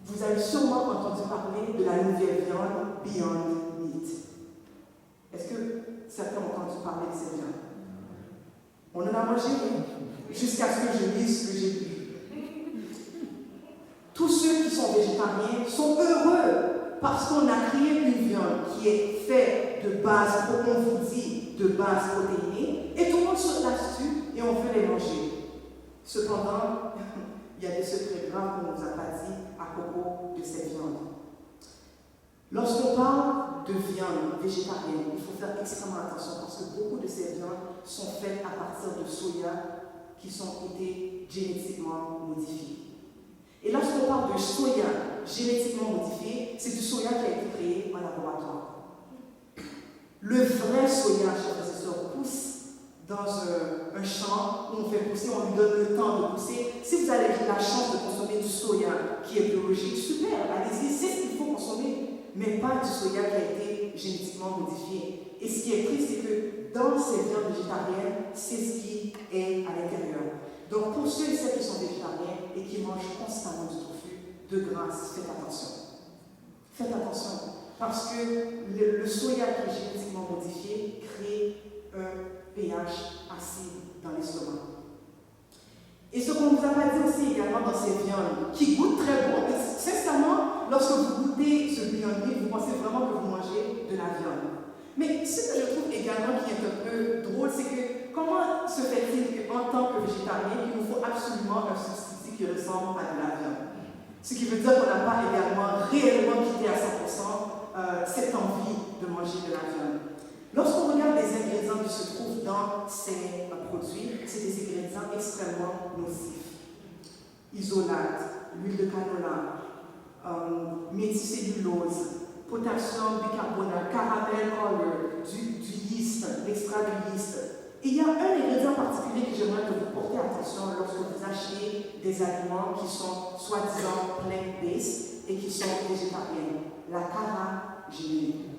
B: Vous avez sûrement entendu parler de la nouvelle viande Beyond Meat. Est-ce que certains ont entendu parler de cette viande? On en a mangé, jusqu'à ce que je lise ce que j'ai lu. Tous ceux qui sont végétariens sont heureux parce qu'on a créé une viande qui est faite de base, comme on vous dit, de base protéinée, et tout le monde saute là-dessus et on veut les manger. Cependant, il y a des secrets graves qu'on ne nous a pas dit à propos de cette viande. Lorsqu'on parle de viande végétarienne, il faut faire extrêmement attention parce que beaucoup de ces viandes sont faites à partir de soya qui ont été génétiquement modifiés. Et lorsqu'on parle de soya génétiquement modifié, c'est du soya qui a été créé en laboratoire. Le vrai soya, chers frères et sœurs, pousse dans un champ où on fait pousser, on lui donne le temps de pousser. Si vous avez la chance de consommer du soya qui est biologique, super, allez-y, c'est ce qu'il faut consommer, mais pas du soya qui a été génétiquement modifié. Et ce qui est triste, c'est que dans ces viandes végétariennes, c'est ce qui est à l'intérieur. Donc pour ceux et celles qui sont végétariens et qui mangent constamment du tofu, de grâce, faites attention. Faites attention, parce que le soya qui est génétiquement modifié crée un pH acide dans l'estomac. Et ce qu'on ne vous a pas dit aussi également dans ces viandes, qui goûtent très bon, sincèrement, lorsque vous goûtez ce Beyond Meat, vous pensez vraiment que vous mangez de la viande. Mais ce que je trouve également qui est un peu drôle, c'est que comment se fait-il qu'en tant que végétarien, il nous faut absolument un substitut qui ressemble à de la viande? Ce qui veut dire qu'on n'a pas également réellement quitté à 100% cette envie de manger de la viande. Lorsqu'on regarde les ingrédients qui se trouvent dans ces produits, c'est des ingrédients extrêmement nocifs. Isolate, l'huile de canola, méthylcellulose, potassium bicarbonate, caramel color, du yeast, l'extrait de yeast. Et il y a un ingrédient particulier que j'aimerais que vous portez attention lorsque vous achetez des aliments qui sont soi-disant plant-based et qui sont végétariens. La carragénine.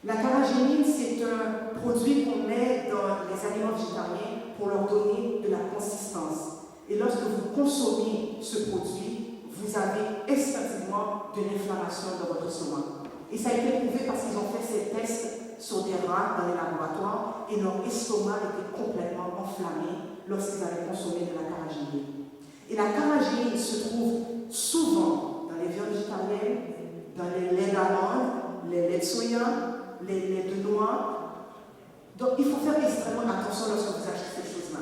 B: La carragénine, c'est un produit qu'on met dans les aliments végétariens pour leur donner de la consistance. Et lorsque vous consommez ce produit, vous avez instinctivement de l'inflammation dans votre estomac. Et ça a été prouvé parce qu'ils ont fait ces tests sur des rats dans les laboratoires et leur estomac était complètement enflammé lorsqu'ils avaient consommé de la carragénine. Et la carragénine se trouve souvent dans les viandes végétariennes, dans les laits d'amande, les laits de soya, les laits de noix. Donc il faut faire extrêmement attention lorsque vous achetez ces choses-là.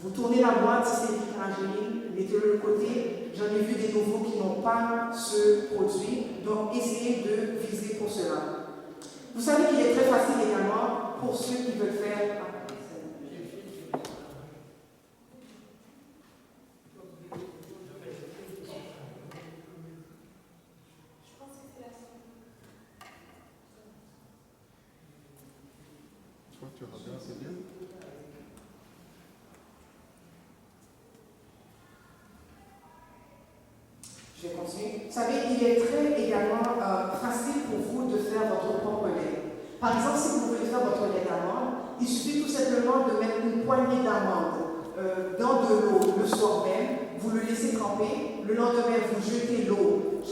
B: Vous tournez la boîte, si c'est une carragénine, mettez-le de côté. J'en ai vu des nouveaux qui n'ont pas ce produit, donc essayez de viser pour cela. Vous savez qu'il est très facile également pour ceux qui veulent faire.
C: Tu regardes, c'est bien.
B: Je vais continuer. Vous savez, il est très également facile pour vous de faire votre propre lait. Par exemple, si vous voulez faire votre lait d'amande, il suffit tout simplement de mettre une poignée d'amandes dans de l'eau le soir même, vous le laissez tremper, le lendemain vous jetez l'eau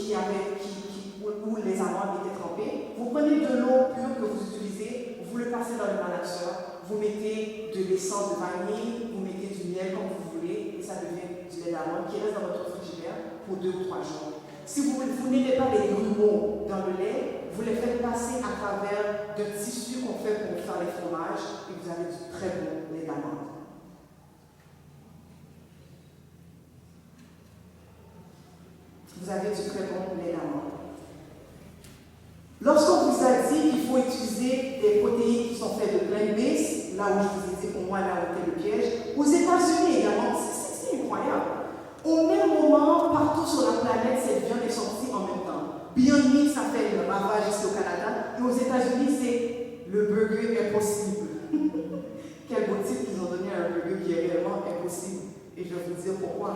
B: où les amandes étaient trempées, vous prenez de l'eau pure que vous utilisez, vous le passez dans le malaxeur, vous mettez de l'essence de vanille, vous mettez du miel comme vous voulez, et ça devient du lait d'amande qui reste dans votre frigidaire pour 2 ou 3 jours. Si vous n'aimez pas les grumeaux dans le lait, vous les faites passer à travers de tissus qu'on fait pour faire les fromages et vous avez du très bon lait d'amande. Vous avez du très bon lait d'amande. Lorsqu'on vous a dit qu'il faut utiliser des protéines qui sont faites de plant-based, là où je vous ai dit pour moi, là où était le piège, aux États-Unis également, c'est incroyable. Au même moment, partout sur la planète, cette viande est sortie en même temps. Beyond Meat, ça fait le ravage ici au Canada, et aux États-Unis, c'est le burger impossible. Quel beau titre qu'ils ont donné à un burger qui est réellement impossible. Et je vous vous dire pourquoi.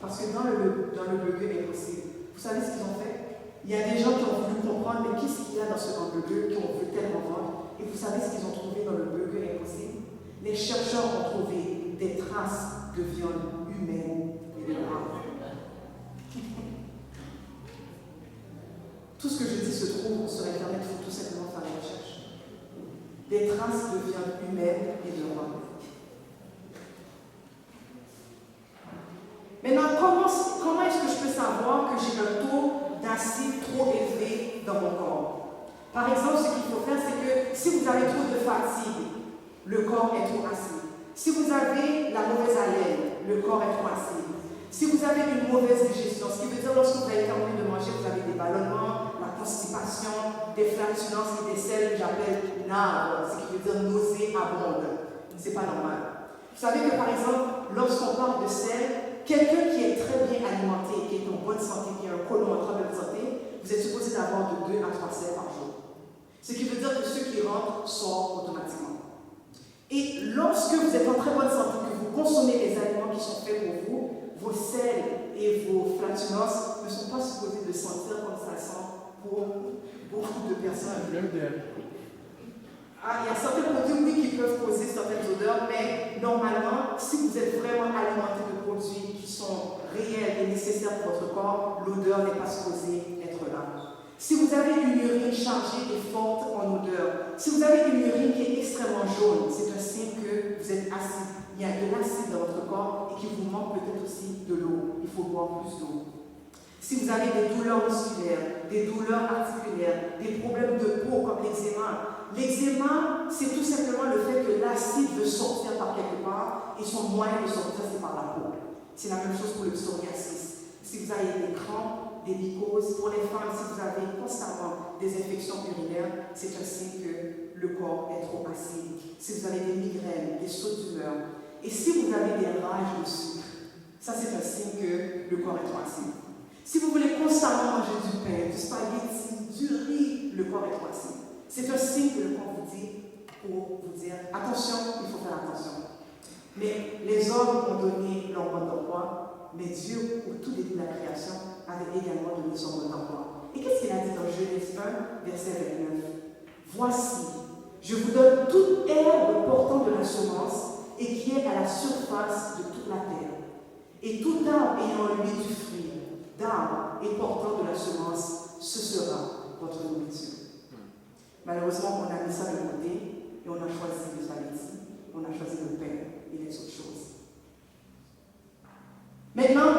B: Parce que dans le burger impossible, vous savez ce qu'ils ont fait? Il y a des gens qui ont voulu comprendre, mais qu'est-ce qu'il y a dans ce hamburger qui ont voulu tellement vendre? Et vous savez ce qu'ils ont trouvé dans le burger impossible? Les chercheurs ont trouvé des traces de viande humaine et de rare. Tout ce que je dis se trouve sur Internet, il faut tout simplement faire la recherche. Des traces de viande humaine et de rare. Maintenant, comment est-ce que je peux savoir que j'ai un taux d'acide trop élevé dans mon corps? Par exemple, ce qu'il faut faire, c'est que si vous avez trop de fatigue, le corps est trop acide. Si vous avez la mauvaise haleine, le corps est trop acide. Si vous avez une mauvaise digestion, ce qui veut dire lorsque vous avez terminé de manger, vous avez des ballonnements, la constipation, des flatulences et des selles, j'appelle nausées, ce qui veut dire nauséabonde. C'est pas normal. Vous savez que par exemple, lorsqu'on parle de sel, quelqu'un qui est très bien alimenté, qui est en bonne santé, qui a un côlon en très bonne santé, vous êtes supposé d'avoir de 2 à 3 sels par jour. Ce qui veut dire que ceux qui rentrent sortent automatiquement. Et lorsque vous êtes en très bonne santé, que vous consommez les aliments qui sont faits pour vous, vos sels et vos flatulences ne sont pas supposés de sentir comme ça sent pour beaucoup de personnes. Il y a certains produits, oui, qui peuvent causer certaines odeurs, mais normalement, si vous êtes vraiment alimenté de produits qui sont réels et nécessaires pour votre corps, l'odeur n'est pas supposée être là. Si vous avez une urine chargée et forte en odeur, si vous avez une urine qui est extrêmement jaune, c'est un signe que vous êtes acide. Il y a de l'acide dans votre corps et qu'il vous manque peut-être aussi de l'eau. Il faut boire plus d'eau. Si vous avez des douleurs musculaires, des douleurs articulaires, des problèmes de peau comme l'eczéma, c'est tout simplement le fait que l'acide veut sortir par quelque part et son moyen de sortir, c'est par la peau. C'est la même chose pour le psoriasis. Si vous avez des crampes, des mycoses, pour les femmes, si vous avez constamment des infections urinaires, c'est un signe que le corps est trop acide. Si vous avez des migraines, des sauts d'humeur, et si vous avez des rages de sucre, ça c'est un signe que le corps est trop acide. Si vous voulez constamment manger du pain, du spaghetti, du riz, le corps est trop acide. C'est un signe que le corps vous dit pour vous dire attention, il faut faire attention. Mais les hommes ont donné leur mode d'emploi, mais Dieu, au tout début de la création, avait également donné son mode d'emploi. Et qu'est-ce qu'il a dit dans Genèse 1, verset 29? Voici, je vous donne toute herbe portant de la semence et qui est à la surface de toute la terre. Et tout arbre ayant en lui du fruit, d'arbre et portant de la semence, ce sera votre nourriture. Malheureusement, on a mis ça de côté et on a choisi le spaghetti, on a choisi le pain et les autres choses. Maintenant,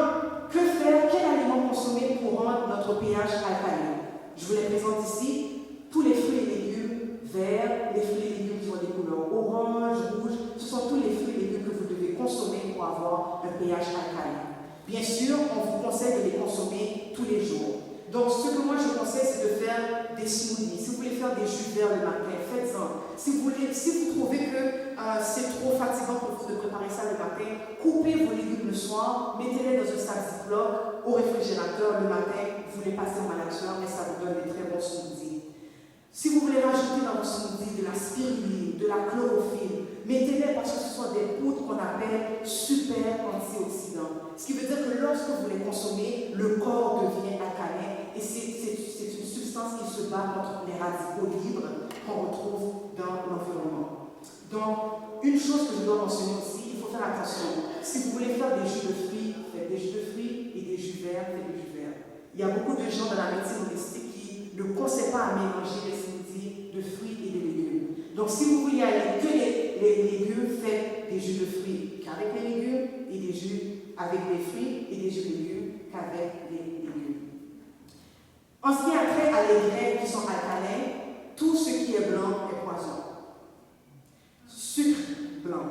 B: que faire? Quel aliment consommer pour rendre notre pH alcalin? Je vous les présente ici. Tous les fruits et légumes verts, les fruits et légumes qui ont des couleurs orange, rouge, ce sont tous les fruits et légumes que vous devez consommer pour avoir un pH alcalin. Bien sûr, on vous conseille de les consommer tous les jours. Donc, ce que moi je conseille, c'est de faire des smoothies. Si vous voulez faire des jus verts le matin, faites-en. Si vous trouvez que c'est trop fatigant pour vous de préparer ça le matin, coupez vos légumes le soir, mettez-les dans un sac Ziploc au réfrigérateur le matin, vous les passez au malaxeur et ça vous donne des très bons smoothies. Si vous voulez rajouter dans vos smoothies de la spiruline, de la chlorophylle, mettez-les parce que ce sont des poudres qu'on appelle super antioxydants. Ce qui veut dire que lorsque vous les consommez, le corps devient alcalin et c'est une substance qui se bat contre les radicaux libres qu'on retrouve dans l'environnement. Donc, une chose que je dois mentionner aussi, il faut faire attention. Si vous voulez faire des jus de fruits, faites des jus de fruits et des jus verts, faites des jus verts. Il y a beaucoup de gens dans la médecine holistique qui ne conseillent pas à mélanger les smoothies de fruits et de légumes. Donc, si vous voulez aller que les légumes, faites des jus de fruits qu'avec les légumes et des jus avec les fruits et des jus de légumes qu'avec les légumes. En ce qui a trait à les graines qui sont alcalins, tout ce qui est blanc est poison. Sucre blanc,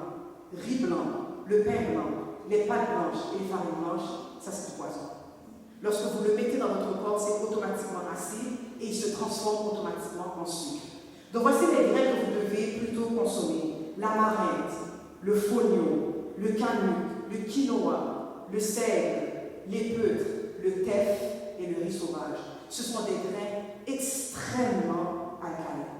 B: riz blanc, le pain blanc, les pâtes blanches et les farines blanches, ça c'est du poison. Lorsque vous le mettez dans votre corps, c'est automatiquement acide et il se transforme automatiquement en sucre. Donc voici les graines que vous devez plutôt consommer. L'amarante, le fonio, le canuc, le quinoa, le seigle, l'épeautre, le teff et le riz sauvage. Ce sont des grains extrêmement alcalins.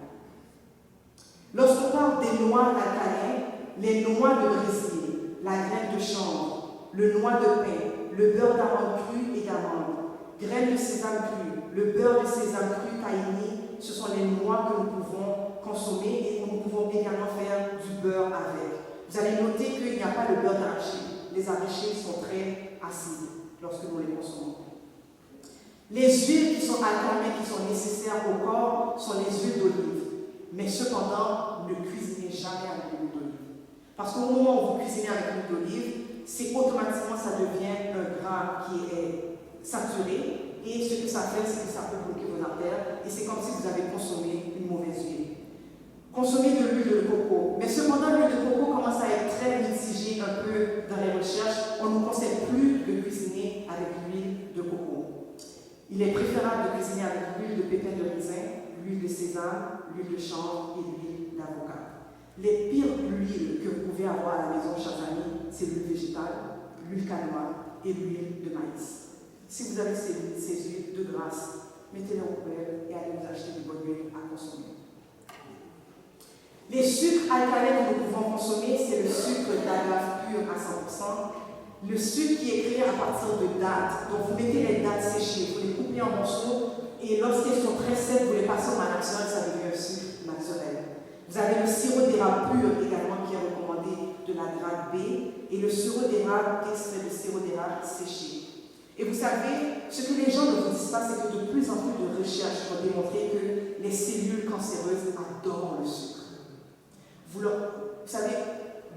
B: Lorsqu'on parle des noix alcalines, les noix de Brésil, la graine de chanvre, le noix de pain, le beurre d'amande cru et d'amande, graines de sésame cru, le beurre de sésame cru tahini, ce sont les noix que nous pouvons consommer et nous pouvons également faire du beurre avec. Vous allez noter qu'il n'y a pas de beurre d'arachide. Les arachides sont très acides lorsque nous les consommons. Les huiles qui sont alcalinées, qui sont nécessaires au corps, sont les huiles d'olive. Mais cependant, ne cuisinez jamais avec l'huile d'olive. Parce qu'au moment où vous cuisinez avec l'huile d'olive, c'est automatiquement ça devient un gras qui est saturé. Et ce que ça fait, c'est que ça peut bloquer vos artères. Et c'est comme si vous avez consommé une mauvaise huile. Consommez de l'huile de coco. Mais cependant, l'huile de coco commence à être très mitigée un peu dans les recherches. On ne nous conseille plus de cuisiner avec l'huile de coco. Il est préférable de cuisiner avec l'huile de pépins de raisin, l'huile de sésame, l'huile de chanvre et l'huile d'avocat. Les pires huiles que vous pouvez avoir à la maison, chers amis, c'est l'huile végétale, l'huile canola et l'huile de maïs. Si vous avez ces huiles de grâce, mettez-les au poubelle et allez vous acheter de bonne huile à consommer. Les sucres alcalins que nous pouvons consommer, c'est le sucre d'agave pur à 100%, le sucre qui est créé à partir de dattes. Donc vous mettez les dattes séchées, vous les coupez en morceaux et lorsqu'elles sont très secs, vous les passez au naturel, ça devient un sucre naturel. Vous avez le sirop d'érable pur également qui est recommandé de la grade B et le sirop d'érable extrait de sirop d'érable séché. Et vous savez, ce que les gens ne vous disent pas, c'est que de plus en plus de recherches ont démontré que les cellules cancéreuses adorent le sucre. Vous savez,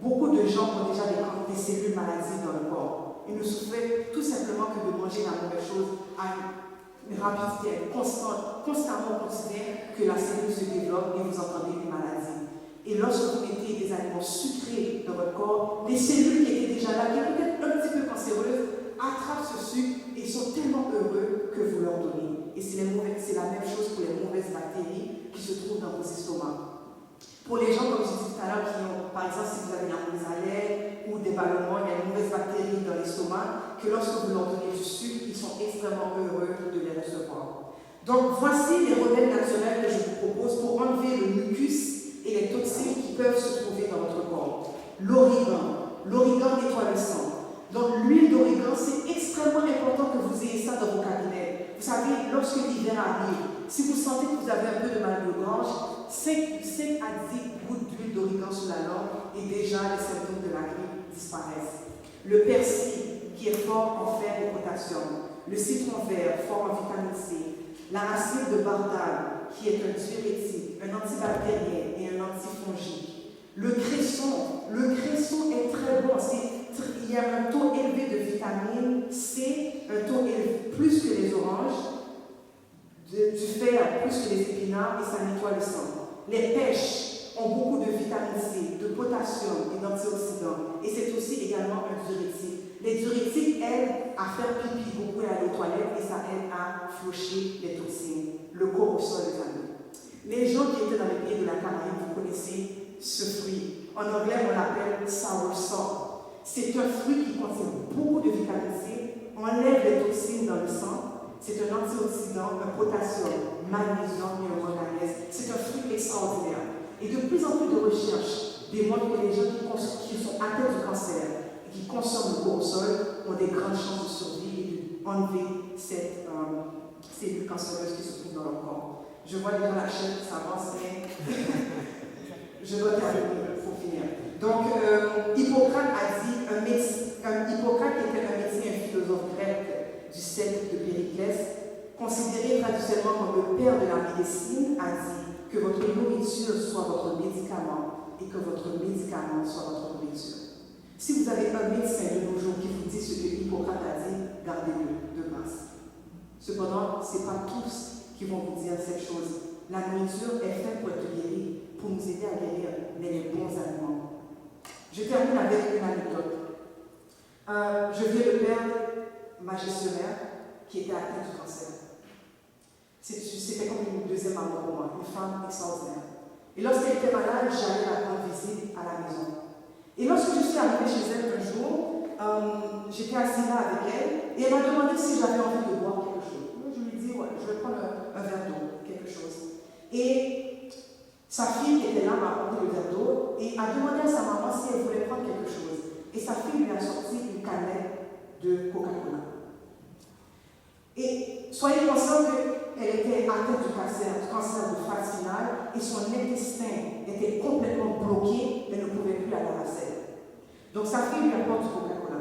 B: beaucoup de gens ont déjà des cellules maladies dans le corps. Ils ne souffraient tout simplement que de manger la mauvaise chose à une rapidité constante. Constamment, on considère que la cellule se développe et vous entendez une maladie. Et lorsque vous mettez des aliments sucrés dans votre corps, les cellules qui étaient déjà là, qui étaient peut-être un petit peu cancéreuses, attrapent ce sucre et sont tellement heureux que vous leur donnez. Et c'est la même chose pour les mauvaises bactéries qui se trouvent dans vos estomacs. Pour les gens, comme je disais tout à l'heure, qui ont, par exemple, si vous avez la mauvaise haleine ou des ballonnements, il y a une mauvaise bactérie dans l'estomac, que lorsque vous leur donnez du sucre, ils sont extrêmement heureux de les recevoir. Donc, voici les remèdes naturels que je vous propose pour enlever le mucus et les toxines qui peuvent se trouver dans votre corps. L'origan. L'origan nettoie le sang. Donc, l'huile d'origan, c'est extrêmement important que vous ayez ça dans vos cabinets. Vous savez, lorsque l'hiver arrive, si vous sentez que vous avez un peu de mal de gorge, 5 à 10 gouttes d'huile d'origan sur la langue et déjà les symptômes de la grippe disparaissent. Le persil, qui est fort en fer et potassium. Le citron vert, fort en vitamine C. La racine de bardane, qui est un diurétique, un antibactérien et un antifongique. Le cresson est très bon. Il y a un taux élevé de vitamine C, un taux élevé plus que les oranges, du fer plus que les épinards et ça nettoie le sang. Les pêches ont beaucoup de vitamine C, de potassium et d'antioxydants et c'est aussi également un diurétique. Les diurétiques aident à faire pipi beaucoup et à aller aux toilettes et ça aide à flusher les toxines. Le cortisol, les amis. Les gens qui étaient dans les pays de la Caraïbe, vous connaissez ce fruit. En anglais, on l'appelle soursop. C'est un fruit qui contient beaucoup de vitamine C, enlève les toxines dans le sang. C'est un antioxydant, un potassium, magnésium et un manganèse. C'est un fruit extraordinaire. Et de plus en plus de recherches démontrent que les gens qui sont atteints du cancer et qui consomment le cortisol ont des grandes chances de survie et d'enlever cette cellule cancéreuse qui se trouve dans leur corps. Je vois déjà la chaîne qui s'avance, mais je dois terminer, il faut finir. Donc, Hippocrate a dit, Hippocrate était un médecin et un philosophe grec du siècle de Périclès, considéré traditionnellement comme le père de la médecine, a dit que votre nourriture soit votre médicament et que votre médicament soit votre nourriture. Si vous avez un médecin de nos jours qui vous dit ce que Hippocrate a dit, gardez-le de grâce. Cependant, ce n'est pas tous qui vont vous dire cette chose. La nourriture est faite pour être guérie, pour nous aider à guérir, mais les bons aliments. Je termine avec une anecdote. Je viens de perdre ma gestionnaire qui était atteinte du cancer. C'était comme une deuxième maman pour moi, une femme extraordinaire. Et lorsqu'elle était malade, j'allais la rendre visite à la maison. Et lorsque je suis arrivée chez elle un jour, j'étais assise là avec elle et elle m'a demandé si j'avais envie de boire quelque chose. Je lui ai dit, ouais, je vais prendre un verre d'eau, quelque chose. Et sa fille qui était là m'a pris le verre d'eau et a demandé à sa maman si elle voulait prendre quelque chose. Et sa fille lui a sorti une canette soyez conscients qu'elle était atteinte du cancer de phase finale et son intestin était complètement bloqué, elle ne pouvait plus aller à la selle. Donc sa fille lui apporte du Coca-Cola.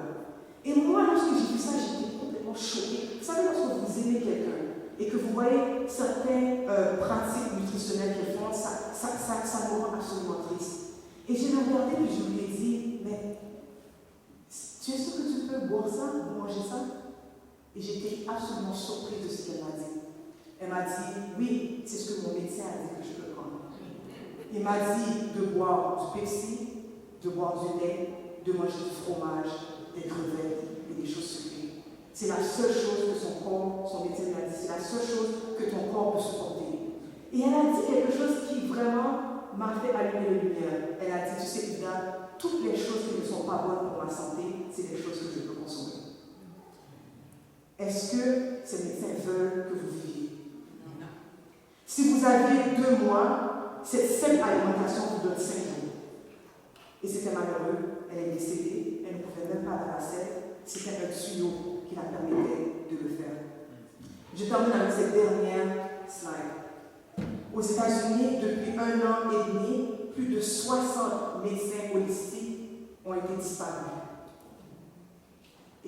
B: Et moi, lorsque j'ai vu ça, j'étais complètement choquée. Vous savez, lorsque vous aimez quelqu'un et que vous voyez certaines pratiques nutritionnelles qu'elles font, ça me rend absolument triste. Et je l'ai regardé et je lui ai dit, mais tu es sûr que tu peux boire ça, manger ça? Et j'étais absolument surprise de ce qu'elle m'a dit. Elle m'a dit, oui, c'est ce que mon médecin a dit que je peux prendre. Il m'a dit de boire du Pepsi, de boire du lait, de manger du fromage, des crevettes et des choses sucrées. C'est la seule chose que son médecin lui a dit, c'est la seule chose que ton corps peut supporter. Et elle a dit quelque chose qui vraiment m'a fait allumer les lumières. Elle a dit, tu sais, Ida, toutes les choses qui ne sont pas bonnes pour ma santé, c'est des choses que je peux consommer. Est-ce que ces médecins veulent que vous viviez? Non. Si vous aviez 2 mois, cette seule alimentation vous donne 5 jours. Et c'était malheureux, elle est décédée, elle ne pouvait même pas aller à la selle, c'était un tuyau qui la permettait de le faire. Je termine avec cette dernière slide. Aux États-Unis, depuis 1 an et demi, plus de 60 médecins holistiques ont été disparus.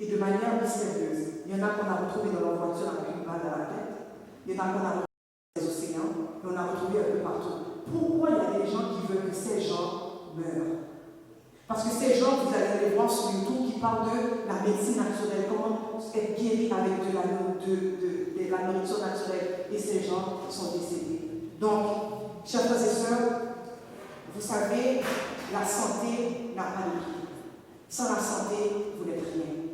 B: Et de manière mystérieuse, il y en a qu'on a retrouvés dans leur voiture avec une balle à la tête, il y en a qu'on a retrouvés dans les océans, et on a retrouvé un peu partout. Pourquoi il y a des gens qui veulent que ces gens meurent? Parce que ces gens, vous allez les voir sur YouTube, qui parlent de la médecine naturelle, comment être guéri avec de la nourriture naturelle, et ces gens sont décédés. Donc, chers frères et sœurs, vous savez, la santé n'a pas de prix. Sans la santé, vous n'êtes rien.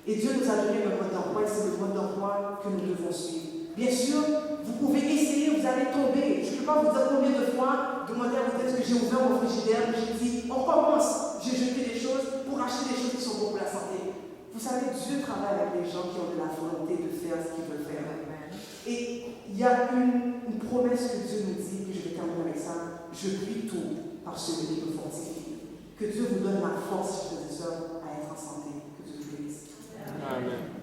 B: Et Dieu nous a donné le mode d'emploi, et c'est le mode d'emploi que nous devons suivre. Bien sûr, vous pouvez essayer, vous allez tomber. Je ne peux pas vous dire combien de fois, demander à peut-être que j'ai ouvert mon frigidaire, et j'ai dit, on commence. J'ai jeté des choses pour acheter des choses qui sont bonnes pour la santé. Vous savez, Dieu travaille avec les gens qui ont de la volonté de faire ce qu'ils veulent faire. Et il y a une promesse que Dieu nous dit, et je vais terminer avec ça, je puis tout par celui qui me fortifie. Que Dieu vous donne la force, frères et sœurs, à être en santé. Que Dieu vous bénisse.
C: Amen.